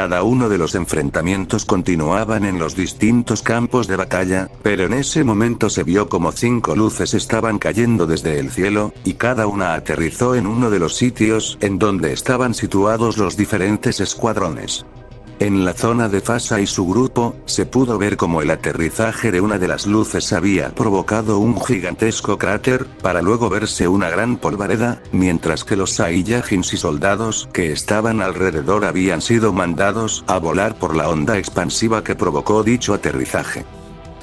Cada uno de los enfrentamientos continuaban en los distintos campos de batalla, pero en ese momento se vio como 5 luces estaban cayendo desde el cielo, y cada una aterrizó en uno de los sitios en donde estaban situados los diferentes escuadrones. En la zona de Fasa y su grupo, se pudo ver como el aterrizaje de una de las luces había provocado un gigantesco cráter, para luego verse una gran polvareda, mientras que los Saiyajins y soldados que estaban alrededor habían sido mandados a volar por la onda expansiva que provocó dicho aterrizaje.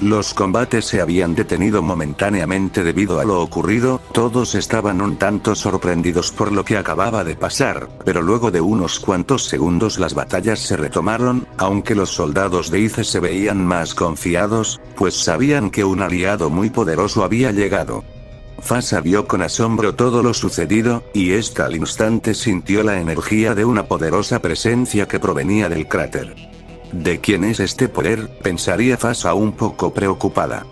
Los combates se habían detenido momentáneamente debido a lo ocurrido, todos estaban un tanto sorprendidos por lo que acababa de pasar, pero luego de unos cuantos segundos las batallas se retomaron, aunque los soldados de Ice se veían más confiados, pues sabían que un aliado muy poderoso había llegado. Fasa vio con asombro todo lo sucedido, y ésta al instante sintió la energía de una poderosa presencia que provenía del cráter. ¿De quién es este poder?, pensaría Fasa un poco preocupada.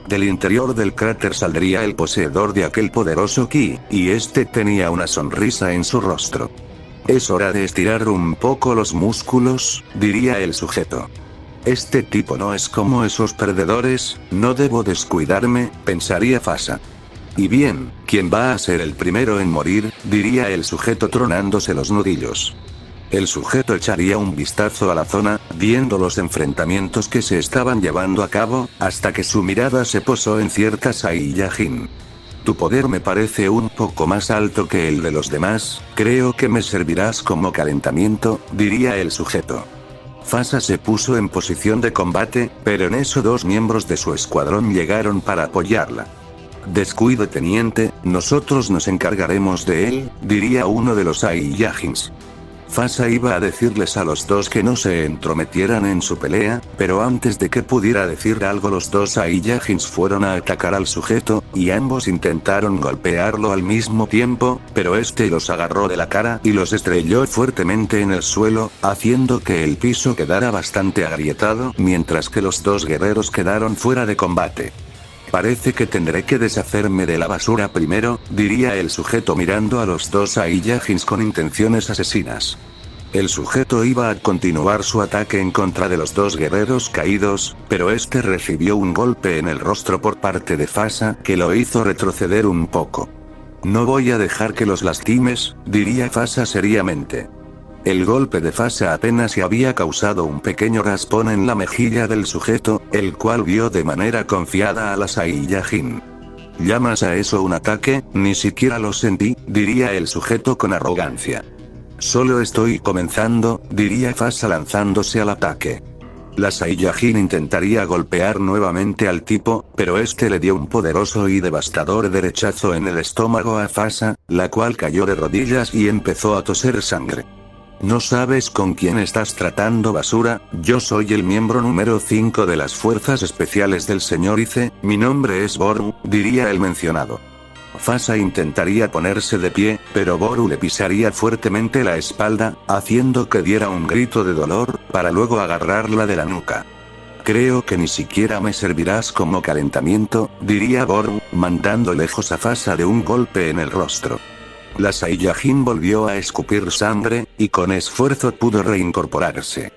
Del interior del cráter saldría el poseedor de aquel poderoso ki, y este tenía una sonrisa en su rostro. Es hora de estirar un poco los músculos, diría el sujeto. Este tipo no es como esos perdedores, no debo descuidarme, pensaría Fasa. Y bien, ¿quién va a ser el primero en morir?, diría el sujeto tronándose los nudillos. El sujeto echaría un vistazo a la zona, viendo los enfrentamientos que se estaban llevando a cabo, hasta que su mirada se posó en cierta Saiyajin. Tu poder me parece un poco más alto que el de los demás, creo que me servirás como calentamiento, diría el sujeto. Fasa se puso en posición de combate, pero en eso 2 miembros de su escuadrón llegaron para apoyarla. Descuide teniente, nosotros nos encargaremos de él, diría uno de los Saiyajins. Fasa iba a decirles a los 2 que no se entrometieran en su pelea, pero antes de que pudiera decir algo los 2 Saiyajins fueron a atacar al sujeto, y ambos intentaron golpearlo al mismo tiempo, pero este los agarró de la cara y los estrelló fuertemente en el suelo, haciendo que el piso quedara bastante agrietado, mientras que los 2 guerreros quedaron fuera de combate. Parece que tendré que deshacerme de la basura primero, diría el sujeto mirando a los 2 Saiyajins con intenciones asesinas. El sujeto iba a continuar su ataque en contra de los 2 guerreros caídos, pero este recibió un golpe en el rostro por parte de Fasa que lo hizo retroceder un poco. No voy a dejar que los lastimes, diría Fasa seriamente. El golpe de Fasa apenas se había causado un pequeño raspón en la mejilla del sujeto, el cual vio de manera confiada a la Saiyajin. ¿Llamas a eso un ataque? Ni siquiera lo sentí, diría el sujeto con arrogancia. Solo estoy comenzando, diría Fasa lanzándose al ataque. La Saiyajin intentaría golpear nuevamente al tipo, pero este le dio un poderoso y devastador derechazo en el estómago a Fasa, la cual cayó de rodillas y empezó a toser sangre. ¿No sabes con quién estás tratando, basura? Yo soy el miembro número 5 de las fuerzas especiales del señor Ice, mi nombre es Boru, diría el mencionado. Fasa intentaría ponerse de pie, pero Boru le pisaría fuertemente la espalda, haciendo que diera un grito de dolor, para luego agarrarla de la nuca. Creo que ni siquiera me servirás como calentamiento, diría Boru, mandando lejos a Fasa de un golpe en el rostro. La Saiyajin volvió a escupir sangre, y con esfuerzo pudo reincorporarse.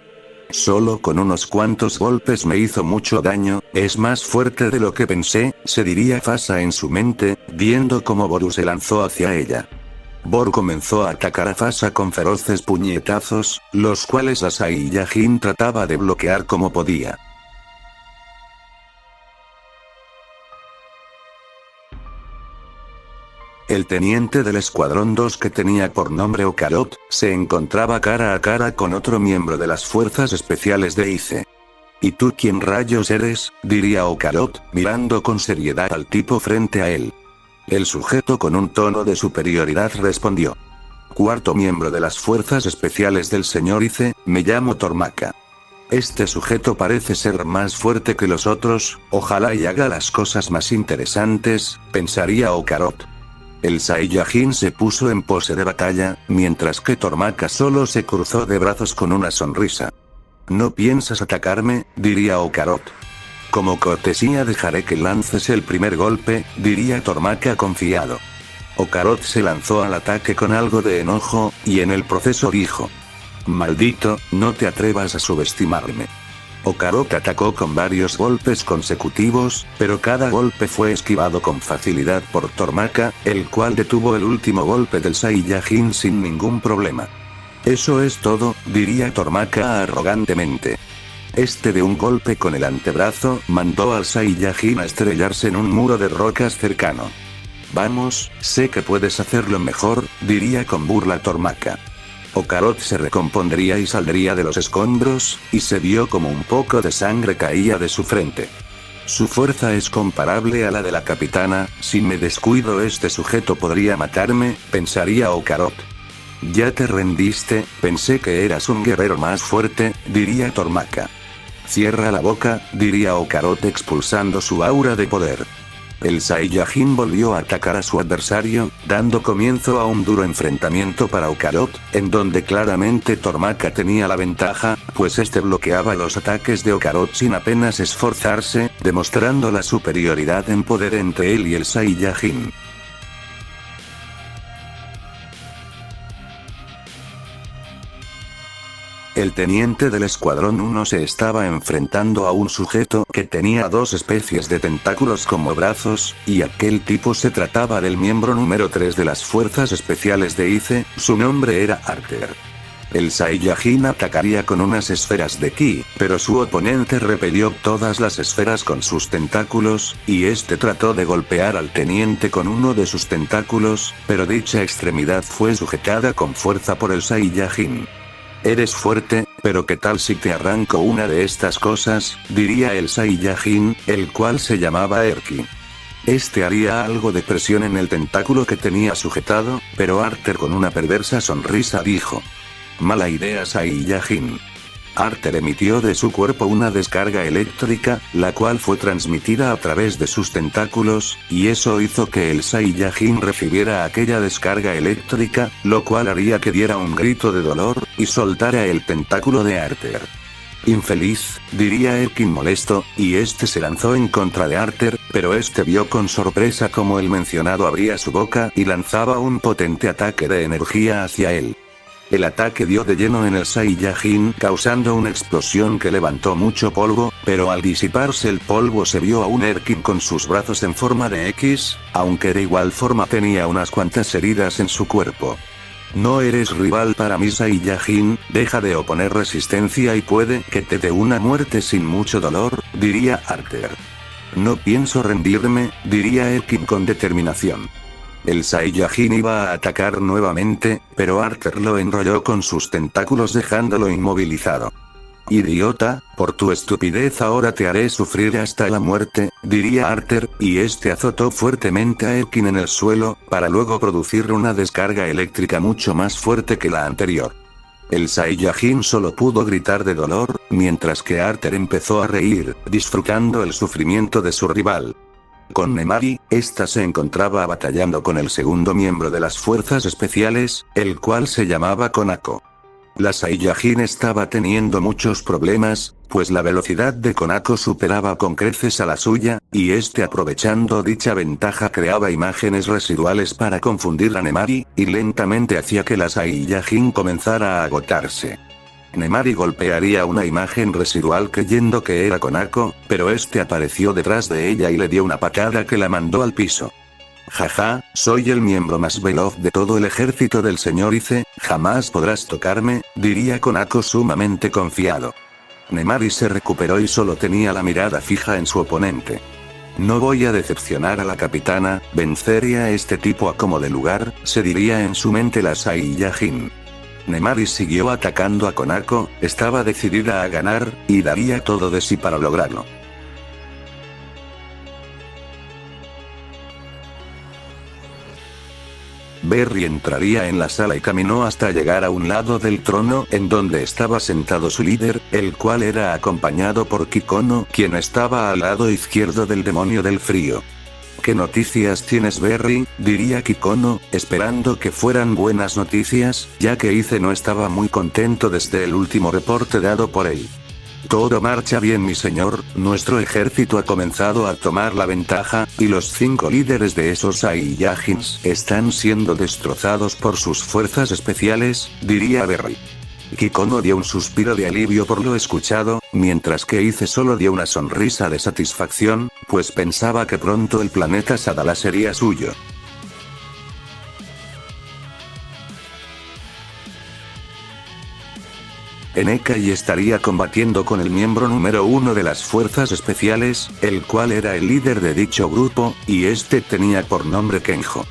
Solo con unos cuantos golpes me hizo mucho daño, es más fuerte de lo que pensé, se diría Fasa en su mente, viendo cómo Boru se lanzó hacia ella. Boru comenzó a atacar a Fasa con feroces puñetazos, los cuales la Saiyajin trataba de bloquear como podía. El teniente del escuadrón 2 que tenía por nombre Okarot, se encontraba cara a cara con otro miembro de las fuerzas especiales de Ice. ¿Y tú quién rayos eres?, diría Okarot, mirando con seriedad al tipo frente a él. El sujeto con un tono de superioridad respondió. Cuarto miembro de las fuerzas especiales del señor Ice, me llamo Tormaka. Este sujeto parece ser más fuerte que los otros, ojalá y haga las cosas más interesantes, pensaría Okarot. El Saiyajin se puso en pose de batalla, mientras que Tormaka solo se cruzó de brazos con una sonrisa. ¿No piensas atacarme?, diría Okarot. Como cortesía dejaré que lances el primer golpe, diría Tormaka confiado. Okarot se lanzó al ataque con algo de enojo, y en el proceso dijo. Maldito, no te atrevas a subestimarme. Ocarot atacó con varios golpes consecutivos, pero cada golpe fue esquivado con facilidad por Tormaka, el cual detuvo el último golpe del Saiyajin sin ningún problema. Eso es todo, diría Tormaka arrogantemente. Este de un golpe con el antebrazo mandó al Saiyajin a estrellarse en un muro de rocas cercano. Vamos, sé que puedes hacerlo mejor, diría con burla Tormaka. Ocarot se recompondría y saldría de los escombros, y se vio como un poco de sangre caía de su frente. Su fuerza es comparable a la de la capitana, si me descuido este sujeto podría matarme, pensaría Ocarot. Ya te rendiste, pensé que eras un guerrero más fuerte, diría Tormaka. Cierra la boca, diría Ocarot expulsando su aura de poder. El Saiyajin volvió a atacar a su adversario, dando comienzo a un duro enfrentamiento para Ocarot, en donde claramente Tormaka tenía la ventaja, pues este bloqueaba los ataques de Ocarot sin apenas esforzarse, demostrando la superioridad en poder entre él y el Saiyajin. El teniente del Escuadrón 1 se estaba enfrentando a un sujeto que tenía dos especies de tentáculos como brazos, y aquel tipo se trataba del miembro número 3 de las Fuerzas Especiales de ICE, su nombre era Arter. El Saiyajin atacaría con unas esferas de ki, pero su oponente repelió todas las esferas con sus tentáculos, y este trató de golpear al teniente con uno de sus tentáculos, pero dicha extremidad fue sujetada con fuerza por el Saiyajin. Eres fuerte, pero ¿qué tal si te arranco una de estas cosas?, diría el Saiyajin, el cual se llamaba Erki. Este haría algo de presión en el tentáculo que tenía sujetado, pero Arter con una perversa sonrisa dijo: mala idea, Saiyajin. Arter emitió de su cuerpo una descarga eléctrica, la cual fue transmitida a través de sus tentáculos, y eso hizo que el Saiyajin recibiera aquella descarga eléctrica, lo cual haría que diera un grito de dolor, y soltara el tentáculo de Arter. Infeliz, diría Erkin molesto, y este se lanzó en contra de Arter, pero este vio con sorpresa como el mencionado abría su boca y lanzaba un potente ataque de energía hacia él. El ataque dio de lleno en el Saiyajin causando una explosión que levantó mucho polvo, pero al disiparse el polvo se vio a un Erkin con sus brazos en forma de X, aunque de igual forma tenía unas cuantas heridas en su cuerpo. No eres rival para mí, Saiyajin, deja de oponer resistencia y puede que te dé una muerte sin mucho dolor, diría Arter. No pienso rendirme, diría Erkin con determinación. El Saiyajin iba a atacar nuevamente, pero Arter lo enrolló con sus tentáculos dejándolo inmovilizado. Idiota, por tu estupidez ahora te haré sufrir hasta la muerte, diría Arter, y este azotó fuertemente a Erkin en el suelo, para luego producir una descarga eléctrica mucho más fuerte que la anterior. El Saiyajin solo pudo gritar de dolor, mientras que Arter empezó a reír, disfrutando el sufrimiento de su rival. Con Nemari, esta se encontraba batallando con el segundo miembro de las fuerzas especiales, el cual se llamaba Konako. La Saiyajin estaba teniendo muchos problemas, pues la velocidad de Konako superaba con creces a la suya, y este aprovechando dicha ventaja creaba imágenes residuales para confundir a Nemari, y lentamente hacía que la Saiyajin comenzara a agotarse. Nemari golpearía una imagen residual creyendo que era Konako, pero este apareció detrás de ella y le dio una patada que la mandó al piso. Jaja, soy el miembro más veloz de todo el ejército del señor Ice, jamás podrás tocarme, diría Konako sumamente confiado. Nemari se recuperó y solo tenía la mirada fija en su oponente. No voy a decepcionar a la capitana, venceré a este tipo a como de lugar, se diría en su mente la Saiyajin. Nemari siguió atacando a Konako, estaba decidida a ganar, y daría todo de sí para lograrlo. Berry entraría en la sala y caminó hasta llegar a un lado del trono en donde estaba sentado su líder, el cual era acompañado por Kikono, quien estaba al lado izquierdo del demonio del frío. ¿Qué noticias tienes, Berry?, diría Kikono, esperando que fueran buenas noticias, ya que Ice no estaba muy contento desde el último reporte dado por él. Todo marcha bien, mi señor, nuestro ejército ha comenzado a tomar la ventaja, y los 5 líderes de esos Saiyajins están siendo destrozados por sus fuerzas especiales, diría Berry. Kikono dio un suspiro de alivio por lo escuchado, mientras que Ize solo dio una sonrisa de satisfacción, pues pensaba que pronto el planeta Sadala sería suyo. Enekai estaría combatiendo con el miembro número 1 de las fuerzas especiales, el cual era el líder de dicho grupo, y este tenía por nombre Kenjo.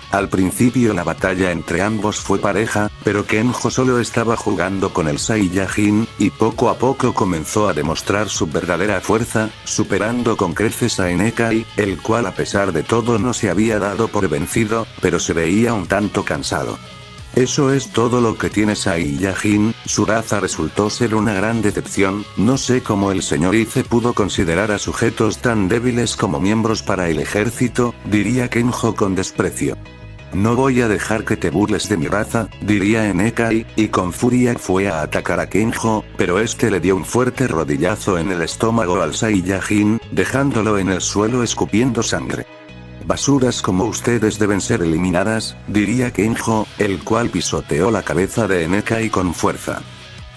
Al principio la batalla entre ambos fue pareja, pero Kenjo solo estaba jugando con el Saiyajin, y poco a poco comenzó a demostrar su verdadera fuerza, superando con creces a Enekai, el cual a pesar de todo no se había dado por vencido, pero se veía un tanto cansado. Eso es todo lo que tiene Saiyajin, su raza resultó ser una gran decepción, no sé cómo el señor Ize pudo considerar a sujetos tan débiles como miembros para el ejército, diría Kenjo con desprecio. No voy a dejar que te burles de mi raza, diría Enekai, y con furia fue a atacar a Kenjo, pero este le dio un fuerte rodillazo en el estómago al Saiyajin, dejándolo en el suelo escupiendo sangre. Basuras como ustedes deben ser eliminadas, diría Kenjo, el cual pisoteó la cabeza de Enekai con fuerza.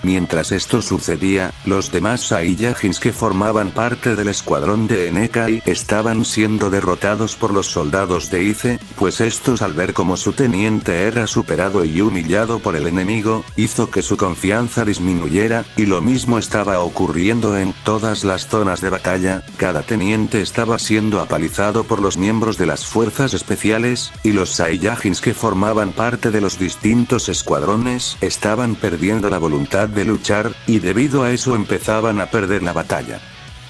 Mientras esto sucedía, los demás Saiyajins que formaban parte del escuadrón de Enekai estaban siendo derrotados por los soldados de Ize, pues estos al ver como su teniente era superado y humillado por el enemigo, hizo que su confianza disminuyera, y lo mismo estaba ocurriendo en todas las zonas de batalla, cada teniente estaba siendo apalizado por los miembros de las fuerzas especiales, y los Saiyajins que formaban parte de los distintos escuadrones estaban perdiendo la voluntad de luchar, y debido a eso empezaban a perder la batalla.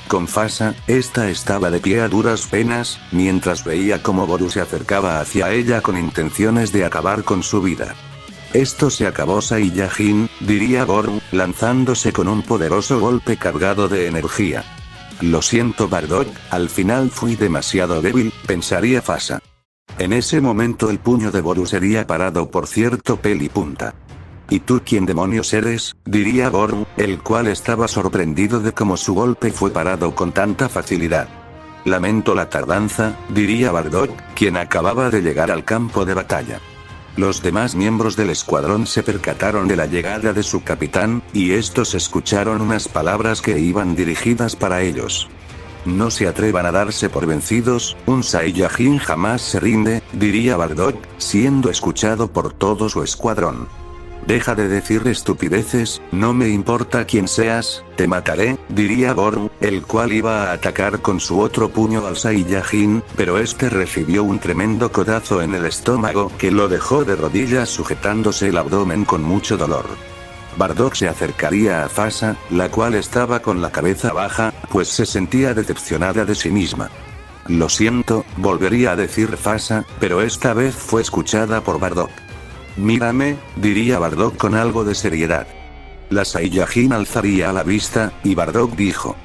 Con Fasa, esta estaba de pie a duras penas, mientras veía cómo Boru se acercaba hacia ella con intenciones de acabar con su vida. Esto se acabó Saiyajin, diría Boru, lanzándose con un poderoso golpe cargado de energía. Lo siento Bardock, al final fui demasiado débil, pensaría Fasa. En ese momento el puño de Boru sería parado por cierto pelipunta. ¿Y tú quién demonios eres?, diría Boru, el cual estaba sorprendido de cómo su golpe fue parado con tanta facilidad. Lamento la tardanza, diría Bardock, quien acababa de llegar al campo de batalla. Los demás miembros del escuadrón se percataron de la llegada de su capitán, y estos escucharon unas palabras que iban dirigidas para ellos. No se atrevan a darse por vencidos, un Saiyajin jamás se rinde, diría Bardock, siendo escuchado por todo su escuadrón. Deja de decir estupideces, no me importa quién seas, te mataré, diría Boru, el cual iba a atacar con su otro puño al Saiyajin, pero este recibió un tremendo codazo en el estómago que lo dejó de rodillas sujetándose el abdomen con mucho dolor. Bardock se acercaría a Fasa, la cual estaba con la cabeza baja, pues se sentía decepcionada de sí misma. Lo siento, volvería a decir Fasa, pero esta vez fue escuchada por Bardock. Mírame, diría Bardock con algo de seriedad. La Saiyajin alzaría la vista, y Bardock dijo.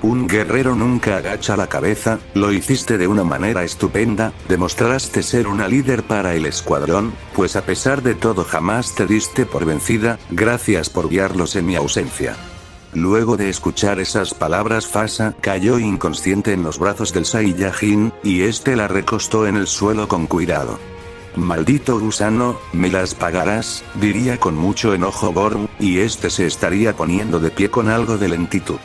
Un guerrero nunca agacha la cabeza, lo hiciste de una manera estupenda, demostraste ser una líder para el escuadrón, pues a pesar de todo jamás te diste por vencida, gracias por guiarlos en mi ausencia. Luego de escuchar esas palabras Fasa cayó inconsciente en los brazos del Saiyajin, y este la recostó en el suelo con cuidado. Maldito gusano, me las pagarás, diría con mucho enojo Boru, y este se estaría poniendo de pie con algo de lentitud.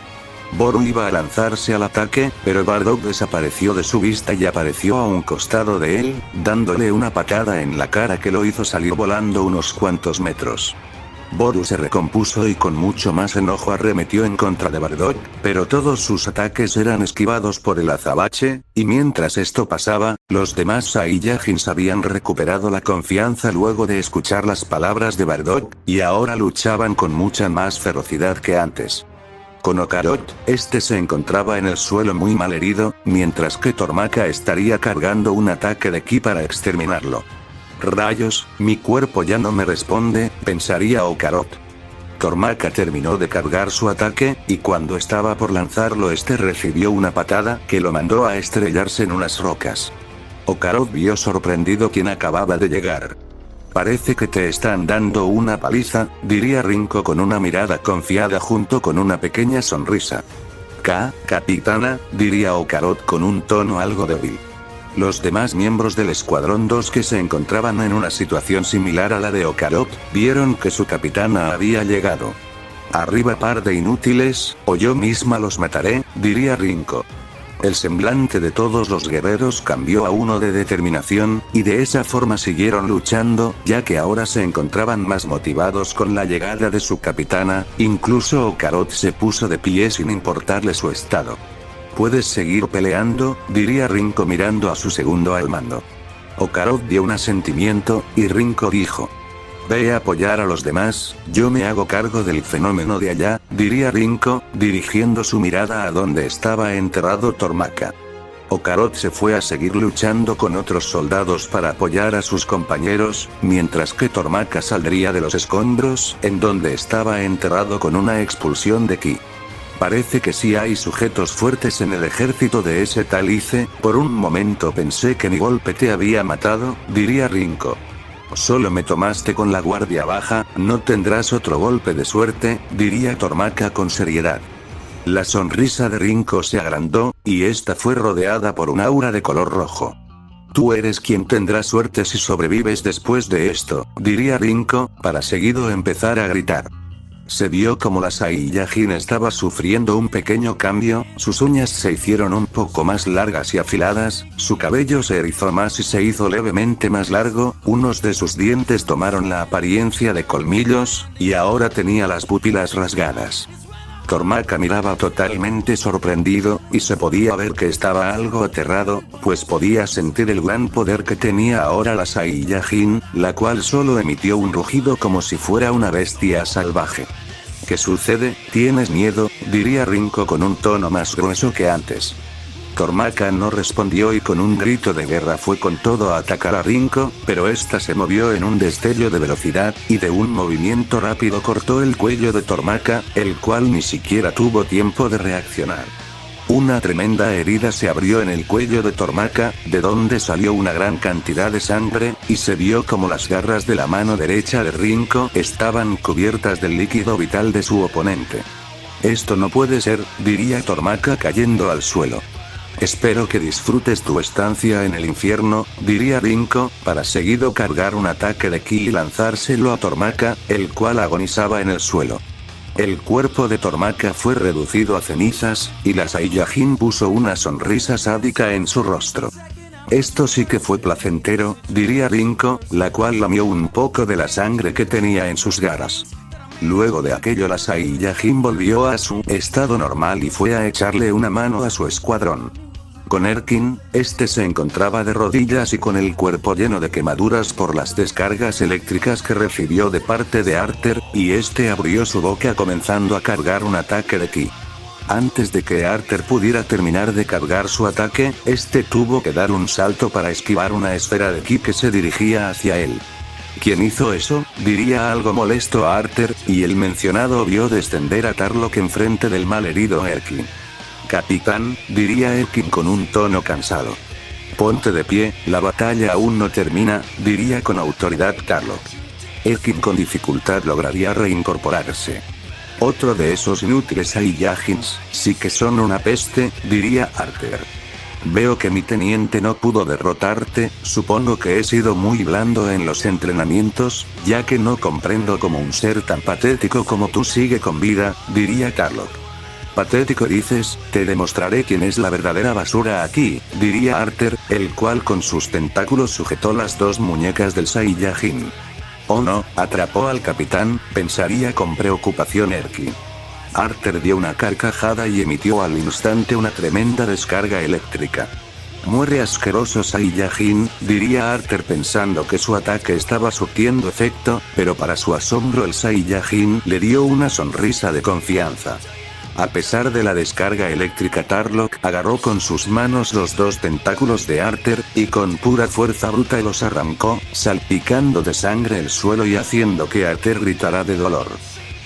Boru iba a lanzarse al ataque, pero Bardock desapareció de su vista y apareció a un costado de él, dándole una patada en la cara que lo hizo salir volando unos cuantos metros. Boru se recompuso y con mucho más enojo arremetió en contra de Bardock, pero todos sus ataques eran esquivados por el azabache, y mientras esto pasaba, los demás Saiyajins habían recuperado la confianza luego de escuchar las palabras de Bardock, y ahora luchaban con mucha más ferocidad que antes. Con Okarot, este se encontraba en el suelo muy mal herido, mientras que Tormaka estaría cargando un ataque de ki para exterminarlo. Rayos, mi cuerpo ya no me responde, pensaría Okarot. Tormaka terminó de cargar su ataque, y cuando estaba por lanzarlo este recibió una patada que lo mandó a estrellarse en unas rocas. Okarot vio sorprendido quien acababa de llegar. Parece que te están dando una paliza, diría Rinko con una mirada confiada junto con una pequeña sonrisa. Capitana, diría Okarot con un tono algo débil. Los demás miembros del Escuadrón 2 que se encontraban en una situación similar a la de Ocarot, vieron que su capitana había llegado. Arriba par de inútiles, o yo misma los mataré, diría Rinko. El semblante de todos los guerreros cambió a uno de determinación, y de esa forma siguieron luchando, ya que ahora se encontraban más motivados con la llegada de su capitana. Incluso Ocarot se puso de pie sin importarle su estado. «Puedes seguir peleando», diría Rinko mirando a su segundo al mando. Ocarot dio un asentimiento, y Rinko dijo: «Ve a apoyar a los demás, yo me hago cargo del fenómeno de allá», diría Rinko, dirigiendo su mirada a donde estaba enterrado Tormaka. Ocarot se fue a seguir luchando con otros soldados para apoyar a sus compañeros, mientras que Tormaka saldría de los escombros en donde estaba enterrado con una expulsión de ki. Parece que sí hay sujetos fuertes en el ejército de ese tal Ice. Por un momento pensé que mi golpe te había matado, diría Rinko. Solo me tomaste con la guardia baja, no tendrás otro golpe de suerte, diría Tormaka con seriedad. La sonrisa de Rinko se agrandó, y esta fue rodeada por un aura de color rojo. Tú eres quien tendrá suerte si sobrevives después de esto, diría Rinko, para seguido empezar a gritar. Se vio como la Saiyajin estaba sufriendo un pequeño cambio, sus uñas se hicieron un poco más largas y afiladas, su cabello se erizó más y se hizo levemente más largo, unos de sus dientes tomaron la apariencia de colmillos, y ahora tenía las pupilas rasgadas. Tormaka miraba totalmente sorprendido, y se podía ver que estaba algo aterrado, pues podía sentir el gran poder que tenía ahora la Saiyajin, la cual solo emitió un rugido como si fuera una bestia salvaje. ¿Qué sucede? ¿Tienes miedo?, diría Rinko con un tono más grueso que antes. Tormaka no respondió y con un grito de guerra fue con todo a atacar a Rinko, pero esta se movió en un destello de velocidad, y de un movimiento rápido cortó el cuello de Tormaka, el cual ni siquiera tuvo tiempo de reaccionar. Una tremenda herida se abrió en el cuello de Tormaka, de donde salió una gran cantidad de sangre, y se vio como las garras de la mano derecha de Rinko estaban cubiertas del líquido vital de su oponente. Esto no puede ser, diría Tormaka cayendo al suelo. Espero que disfrutes tu estancia en el infierno, diría Rinko, para seguido cargar un ataque de ki y lanzárselo a Tormaka, el cual agonizaba en el suelo. El cuerpo de Tormaka fue reducido a cenizas, y la Saiyajin puso una sonrisa sádica en su rostro. Esto sí que fue placentero, diría Rinko, la cual lamió un poco de la sangre que tenía en sus garras. Luego de aquello la Saiyajin volvió a su estado normal y fue a echarle una mano a su escuadrón. Con Erkin, este se encontraba de rodillas y con el cuerpo lleno de quemaduras por las descargas eléctricas que recibió de parte de Arter, y este abrió su boca comenzando a cargar un ataque de ki. Antes de que Arter pudiera terminar de cargar su ataque, este tuvo que dar un salto para esquivar una esfera de ki que se dirigía hacia él. ¿Quién hizo eso?, diría algo molesto a Arter, y el mencionado vio descender a Tarlok enfrente del malherido Erkin. Capitán, diría Erkin con un tono cansado. Ponte de pie, la batalla aún no termina, diría con autoridad Tarlok. Erkin con dificultad lograría reincorporarse. Otro de esos inútiles Saiyajins, sí que son una peste, diría Arter. Veo que mi teniente no pudo derrotarte, supongo que he sido muy blando en los entrenamientos, ya que no comprendo cómo un ser tan patético como tú sigue con vida, diría Tarlok. Patético dices, te demostraré quién es la verdadera basura aquí, diría Arter, el cual con sus tentáculos sujetó las dos muñecas del Saiyajin. Oh no, atrapó al capitán, pensaría con preocupación Erkin. Arter dio una carcajada y emitió al instante una tremenda descarga eléctrica. Muere asqueroso Saiyajin, diría Arter pensando que su ataque estaba surtiendo efecto, pero para su asombro el Saiyajin le dio una sonrisa de confianza. A pesar de la descarga eléctrica Tarlok agarró con sus manos los dos tentáculos de Arter, y con pura fuerza bruta los arrancó, salpicando de sangre el suelo y haciendo que Arter gritara de dolor.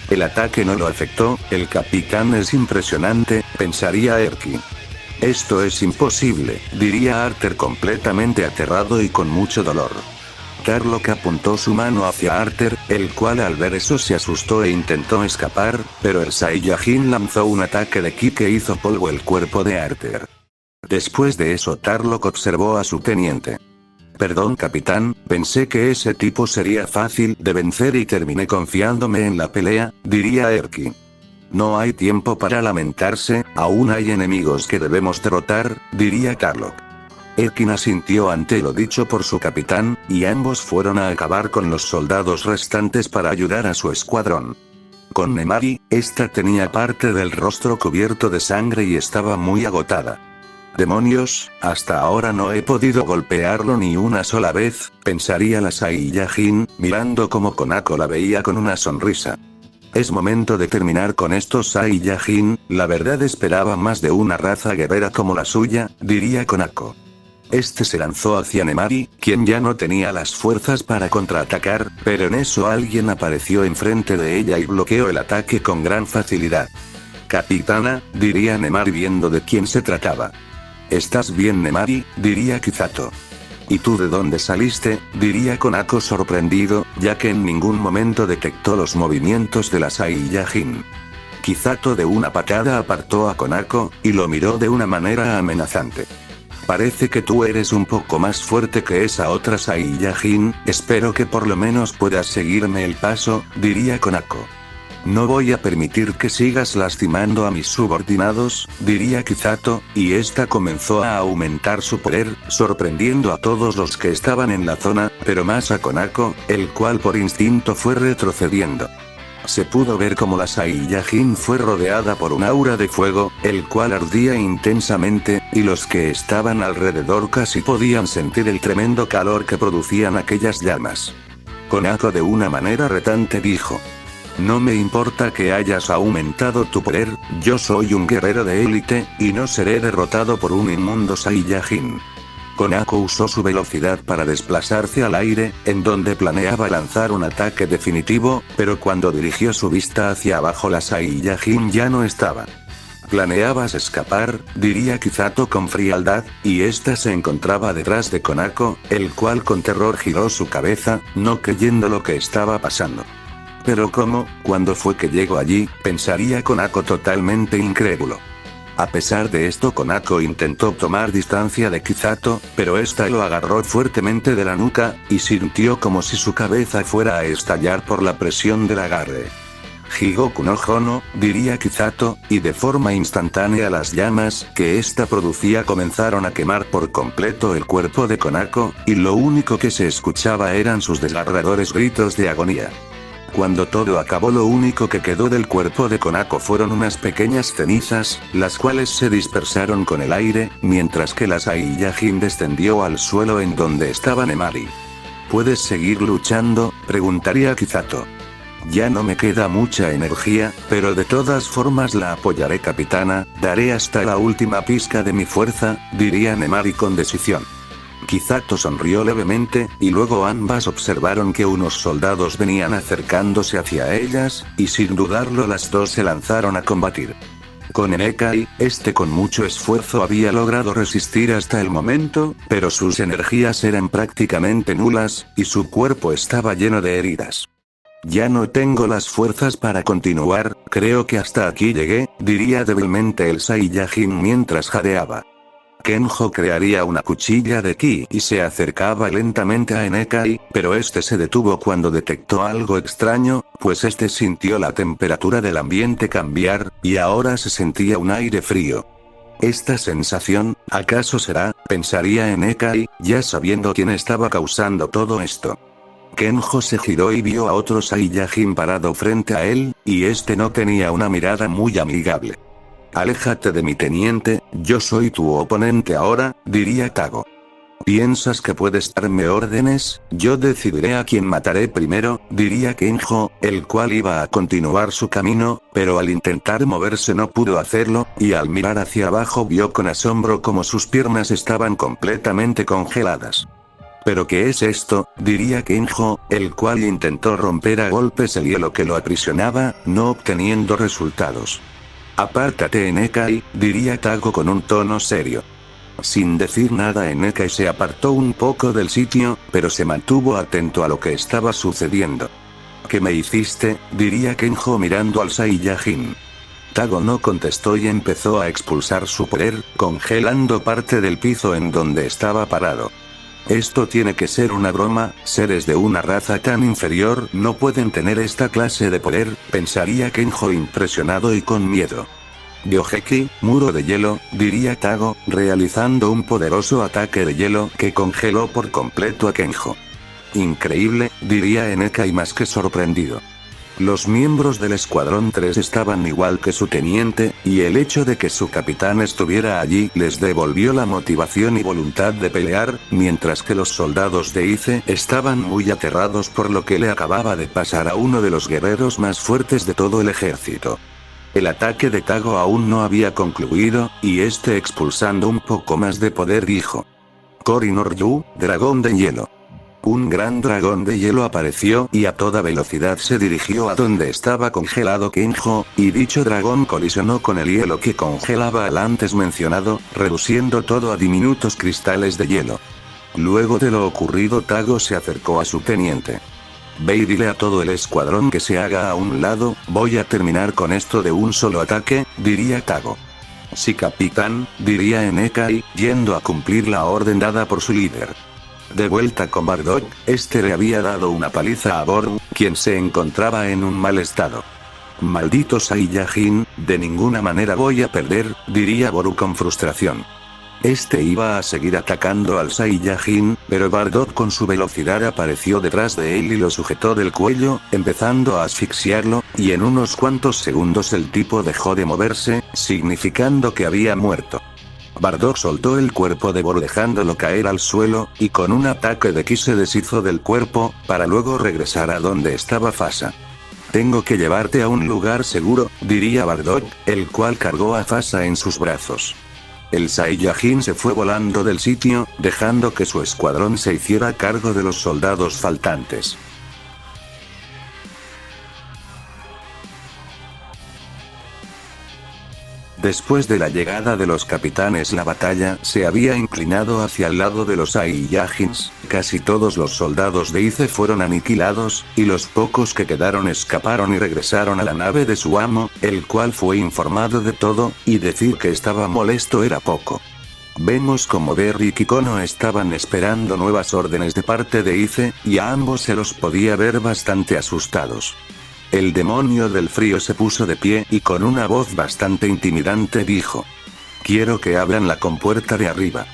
El ataque no lo afectó, el capitán es impresionante, pensaría Erkin. Esto es imposible, diría Arter completamente aterrado y con mucho dolor. Tarlok apuntó su mano hacia Arter, el cual al ver eso se asustó e intentó escapar, pero el Saiyajin lanzó un ataque de ki que hizo polvo el cuerpo de Arter. Después de eso Tarlok observó a su teniente. Perdón capitán, pensé que ese tipo sería fácil de vencer y terminé confiándome en la pelea, diría Erky. No hay tiempo para lamentarse, aún hay enemigos que debemos derrotar, diría Tarlok. Erkin asintió ante lo dicho por su capitán, y ambos fueron a acabar con los soldados restantes para ayudar a su escuadrón. Con Nemari, esta tenía parte del rostro cubierto de sangre y estaba muy agotada. Demonios, hasta ahora no he podido golpearlo ni una sola vez, pensaría la Saiyajin, mirando como Konako la veía con una sonrisa. Es momento de terminar con estos Saiyajin, la verdad esperaba más de una raza guerrera como la suya, diría Konako. Este se lanzó hacia Nemari, quien ya no tenía las fuerzas para contraatacar, pero en eso alguien apareció enfrente de ella y bloqueó el ataque con gran facilidad. Capitana, diría Nemari viendo de quién se trataba. ¿Estás bien Nemari?, diría Kizato. ¿Y tú de dónde saliste?, diría Konako sorprendido, ya que en ningún momento detectó los movimientos de la Saiyajin. Kizato de una patada apartó a Konako, y lo miró de una manera amenazante. Parece que tú eres un poco más fuerte que esa otra Saiyajin, espero que por lo menos puedas seguirme el paso, diría Konako. No voy a permitir que sigas lastimando a mis subordinados, diría Kizato, y esta comenzó a aumentar su poder, sorprendiendo a todos los que estaban en la zona, pero más a Konako, el cual por instinto fue retrocediendo. Se pudo ver como la Saiyajin fue rodeada por un aura de fuego, el cual ardía intensamente, y los que estaban alrededor casi podían sentir el tremendo calor que producían aquellas llamas. Konako de una manera retante dijo. No me importa que hayas aumentado tu poder, yo soy un guerrero de élite, y no seré derrotado por un inmundo Saiyajin. Konako usó su velocidad para desplazarse al aire, en donde planeaba lanzar un ataque definitivo, pero cuando dirigió su vista hacia abajo la Saiyajin ya no estaba. Planeabas escapar, diría Kizato con frialdad, y esta se encontraba detrás de Konako, el cual con terror giró su cabeza, no creyendo lo que estaba pasando. Pero ¿cómo? ¿Cuándo fue que llegó allí?, pensaría Konako totalmente incrédulo. A pesar de esto Konako intentó tomar distancia de Kizato, pero esta lo agarró fuertemente de la nuca, y sintió como si su cabeza fuera a estallar por la presión del agarre. Higoku no Hono, diría Kizato, y de forma instantánea las llamas que ésta producía comenzaron a quemar por completo el cuerpo de Konako, y lo único que se escuchaba eran sus desgarradores gritos de agonía. Cuando todo acabó lo único que quedó del cuerpo de Konako fueron unas pequeñas cenizas, las cuales se dispersaron con el aire, mientras que la Saiyajin descendió al suelo en donde estaba Nemari. ¿Puedes seguir luchando?, preguntaría Kizato. Ya no me queda mucha energía, pero de todas formas la apoyaré capitana, daré hasta la última pizca de mi fuerza, diría Nemari con decisión. Kizato sonrió levemente, y luego ambas observaron que unos soldados venían acercándose hacia ellas, y sin dudarlo las dos se lanzaron a combatir. Con Enekai, este con mucho esfuerzo había logrado resistir hasta el momento, pero sus energías eran prácticamente nulas, y su cuerpo estaba lleno de heridas. Ya no tengo las fuerzas para continuar, creo que hasta aquí llegué, diría débilmente el Saiyajin mientras jadeaba. Kenjo crearía una cuchilla de ki y se acercaba lentamente a Enekai, pero este se detuvo cuando detectó algo extraño, pues este sintió la temperatura del ambiente cambiar, y ahora se sentía un aire frío. Esta sensación, ¿acaso será?, pensaría Enekai, ya sabiendo quién estaba causando todo esto. Kenjo se giró y vio a otro Saiyajin parado frente a él, y este no tenía una mirada muy amigable. Aléjate de mi teniente, yo soy tu oponente ahora, diría Kago. ¿Piensas que puedes darme órdenes? Yo decidiré a quién mataré primero, diría Kenjo, el cual iba a continuar su camino, pero al intentar moverse no pudo hacerlo, y al mirar hacia abajo vio con asombro como sus piernas estaban completamente congeladas. ¿Pero qué es esto?, diría Kenjo, el cual intentó romper a golpes el hielo que lo aprisionaba, no obteniendo resultados. Apártate Enekai, diría Kago con un tono serio. Sin decir nada Enekai se apartó un poco del sitio, pero se mantuvo atento a lo que estaba sucediendo. ¿Qué me hiciste?, diría Kenjo mirando al Saiyajin. Tago no contestó y empezó a expulsar su poder, congelando parte del piso en donde estaba parado. Esto tiene que ser una broma, seres de una raza tan inferior no pueden tener esta clase de poder, pensaría Kenjo impresionado y con miedo. Gyojeki, muro de hielo, diría Tago, realizando un poderoso ataque de hielo que congeló por completo a Kenjo. Increíble, diría Eneka y más que sorprendido. Los miembros del Escuadrón 3 estaban igual que su teniente, y el hecho de que su capitán estuviera allí les devolvió la motivación y voluntad de pelear, mientras que los soldados de Ice estaban muy aterrados por lo que le acababa de pasar a uno de los guerreros más fuertes de todo el ejército. El ataque de Tago aún no había concluido, y este expulsando un poco más de poder dijo: Korinor-yu, dragón de hielo. Un gran dragón de hielo apareció y a toda velocidad se dirigió a donde estaba congelado Kenjo, y dicho dragón colisionó con el hielo que congelaba al antes mencionado, reduciendo todo a diminutos cristales de hielo. Luego de lo ocurrido, Tago se acercó a su teniente. Ve y dile a todo el escuadrón que se haga a un lado, voy a terminar con esto de un solo ataque, diría Tago. Sí, capitán, diría Enekai, yendo a cumplir la orden dada por su líder. De vuelta con Bardock, este le había dado una paliza a Boru, quien se encontraba en un mal estado. Maldito Saiyajin, de ninguna manera voy a perder, diría Boru con frustración. Este iba a seguir atacando al Saiyajin, pero Bardock con su velocidad apareció detrás de él y lo sujetó del cuello, empezando a asfixiarlo, y en unos cuantos segundos el tipo dejó de moverse, significando que había muerto. Bardock soltó el cuerpo de Boru dejándolo caer al suelo, y con un ataque de ki se deshizo del cuerpo, para luego regresar a donde estaba Fasa. Tengo que llevarte a un lugar seguro, diría Bardock, el cual cargó a Fasa en sus brazos. El Saiyajin se fue volando del sitio, dejando que su escuadrón se hiciera cargo de los soldados faltantes. Después de la llegada de los capitanes, la batalla se había inclinado hacia el lado de los Saiyajins, casi todos los soldados de Ice fueron aniquilados, y los pocos que quedaron escaparon y regresaron a la nave de su amo, el cual fue informado de todo, y decir que estaba molesto era poco. Vemos como Berry y Kikono estaban esperando nuevas órdenes de parte de Ice, y a ambos se los podía ver bastante asustados. El demonio del frío se puso de pie y con una voz bastante intimidante dijo: quiero que abran la compuerta de arriba.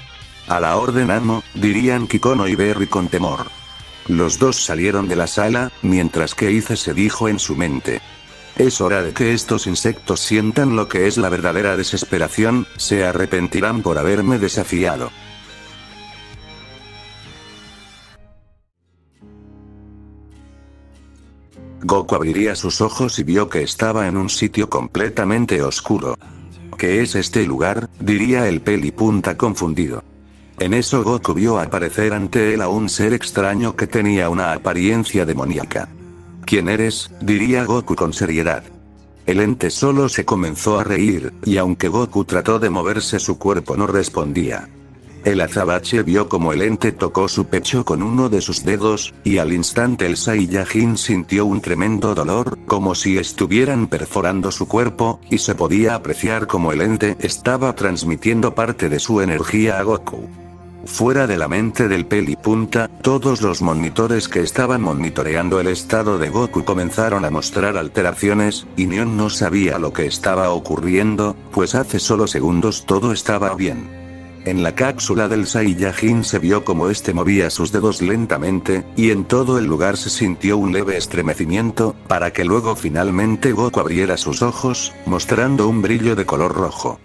A la orden, amo, dirían Kikono y Berry con temor. Los dos salieron de la sala, mientras que Ice se dijo en su mente: es hora de que estos insectos sientan lo que es la verdadera desesperación, se arrepentirán por haberme desafiado. Goku abriría sus ojos y vio que estaba en un sitio completamente oscuro. ¿Qué es este lugar?, diría el pelipunta confundido. En eso Goku vio aparecer ante él a un ser extraño que tenía una apariencia demoníaca. ¿Quién eres?, diría Goku con seriedad. El ente solo se comenzó a reír, y aunque Goku trató de moverse su cuerpo no respondía. El azabache vio como el ente tocó su pecho con uno de sus dedos, y al instante el Saiyajin sintió un tremendo dolor, como si estuvieran perforando su cuerpo, y se podía apreciar como el ente estaba transmitiendo parte de su energía a Goku. Fuera de la mente del pelipunta, todos los monitores que estaban monitoreando el estado de Goku comenzaron a mostrar alteraciones, y Neon no sabía lo que estaba ocurriendo, pues hace solo segundos todo estaba bien. En la cápsula del Saiyajin se vio como este movía sus dedos lentamente, y en todo el lugar se sintió un leve estremecimiento, para que luego finalmente Goku abriera sus ojos, mostrando un brillo de color rojo.